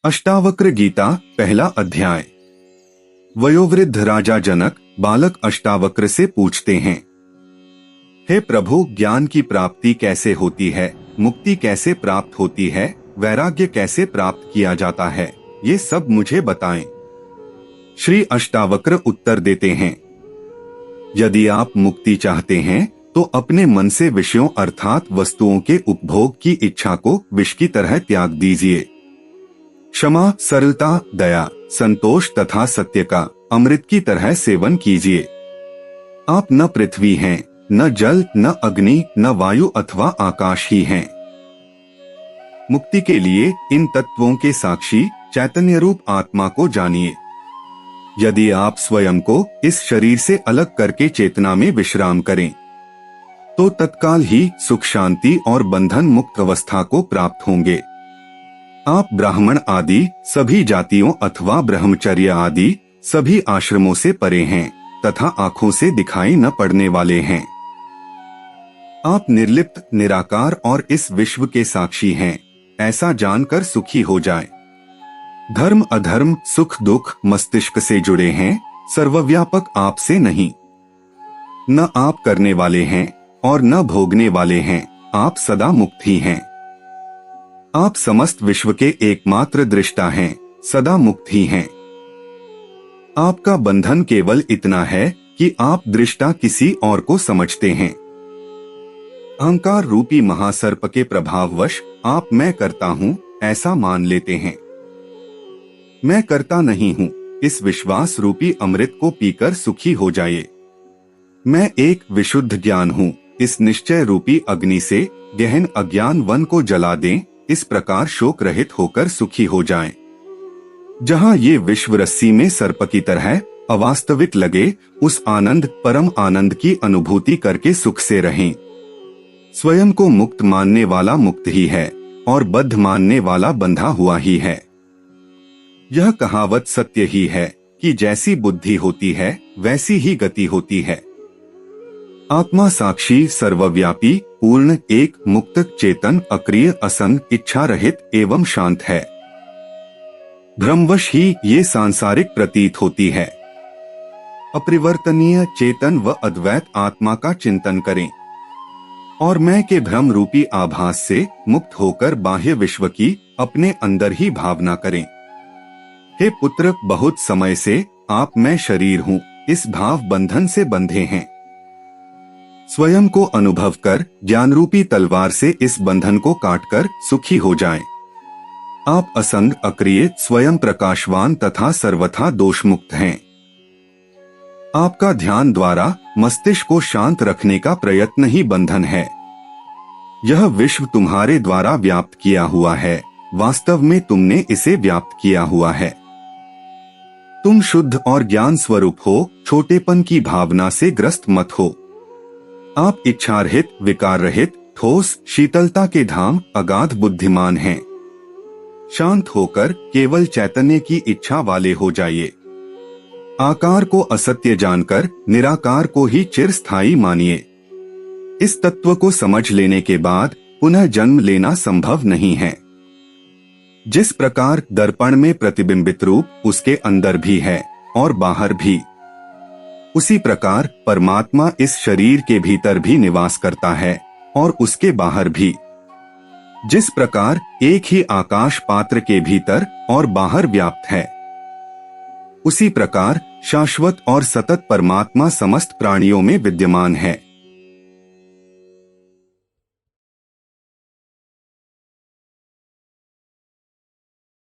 अष्टावक्र गीता पहला अध्याय। वयोवृद्ध राजा जनक बालक अष्टावक्र से पूछते हैं, हे प्रभु, ज्ञान की प्राप्ति कैसे होती है, मुक्ति कैसे प्राप्त होती है, वैराग्य कैसे प्राप्त किया जाता है, ये सब मुझे बताएं। श्री अष्टावक्र उत्तर देते हैं, यदि आप मुक्ति चाहते हैं तो अपने मन से विषयों अर्थात वस्तुओं के उपभोग की इच्छा को विष की तरह त्याग दीजिए। क्षमा, सरलता, दया, संतोष तथा सत्य का अमृत की तरह सेवन कीजिए। आप न पृथ्वी हैं, न जल, न अग्नि, न वायु अथवा आकाश ही हैं। मुक्ति के लिए इन तत्वों के साक्षी चैतन्य रूप आत्मा को जानिए। यदि आप स्वयं को इस शरीर से अलग करके चेतना में विश्राम करें तो तत्काल ही सुख, शांति और बंधन मुक्त अवस्था को प्राप्त होंगे। आप ब्राह्मण आदि सभी जातियों अथवा ब्रह्मचर्य आदि सभी आश्रमों से परे हैं तथा आंखों से दिखाई न पड़ने वाले हैं। आप निर्लिप्त, निराकार और इस विश्व के साक्षी हैं, ऐसा जानकर सुखी हो जाए। धर्म अधर्म, सुख दुख मस्तिष्क से जुड़े हैं, सर्वव्यापक आपसे नहीं। न आप करने वाले हैं और न भोगने वाले हैं, आप सदा मुक्त ही हैं। आप समस्त विश्व के एकमात्र दृष्टा हैं, सदा मुक्त ही हैं। आपका बंधन केवल इतना है कि आप दृष्टा किसी और को समझते हैं। अहंकार रूपी महासर्प के प्रभाववश आप मैं करता हूँ ऐसा मान लेते हैं। मैं करता नहीं हूँ, इस विश्वास रूपी अमृत को पीकर सुखी हो जाइए। मैं एक विशुद्ध ज्ञान हूँ, इस निश्चय रूपी अग्नि से गहन अज्ञान वन को जला दें, इस प्रकार शोक रहित होकर सुखी हो जाएं। जहां ये विश्व रस्सी में सर्प की तरह अवास्तविक लगे, उस आनंद परम आनंद की अनुभूति करके सुख से रहें। स्वयं को मुक्त मानने वाला मुक्त ही है और बद्ध मानने वाला बंधा हुआ ही है। यह कहावत सत्य ही है कि जैसी बुद्धि होती है वैसी ही गति होती है। आत्मा साक्षी, सर्वव्यापी, पूर्ण, एक, मुक्त, चेतन, अक्रिय, असंग, इच्छा रहित एवं शांत है। भ्रमवश ही ये सांसारिक प्रतीत होती है। अपरिवर्तनीय, चेतन व अद्वैत आत्मा का चिंतन करें और मैं के भ्रम रूपी आभास से मुक्त होकर बाह्य विश्व की अपने अंदर ही भावना करें। हे पुत्र, बहुत समय से आप मैं शरीर हूँ इस भाव बंधन से बंधे हैं। स्वयं को अनुभव कर ज्ञान रूपी तलवार से इस बंधन को काटकर सुखी हो जाएं। आप असंग, अक्रिय, स्वयं प्रकाशवान तथा सर्वथा दोषमुक्त हैं। आपका ध्यान द्वारा मस्तिष्क को शांत रखने का प्रयत्न ही बंधन है। यह विश्व तुम्हारे द्वारा व्याप्त किया हुआ है, वास्तव में तुमने इसे व्याप्त किया हुआ है। तुम शुद्ध और ज्ञान स्वरूप हो, छोटेपन की भावना से ग्रस्त मत हो। आप इच्छा रहित, विकार रहित, ठोस, शीतलता के धाम, अगाध बुद्धिमान हैं। शांत होकर केवल चैतन्य की इच्छा वाले हो जाइए। आकार को असत्य जानकर निराकार को ही चिरस्थायी मानिए। इस तत्व को समझ लेने के बाद पुनः जन्म लेना संभव नहीं है। जिस प्रकार दर्पण में प्रतिबिंबित रूप उसके अंदर भी है और बाहर भी, उसी प्रकार परमात्मा इस शरीर के भीतर भी निवास करता है और उसके बाहर भी। जिस प्रकार एक ही आकाश पात्र के भीतर और बाहर व्याप्त है, उसी प्रकार शाश्वत और सतत परमात्मा समस्त प्राणियों में विद्यमान है।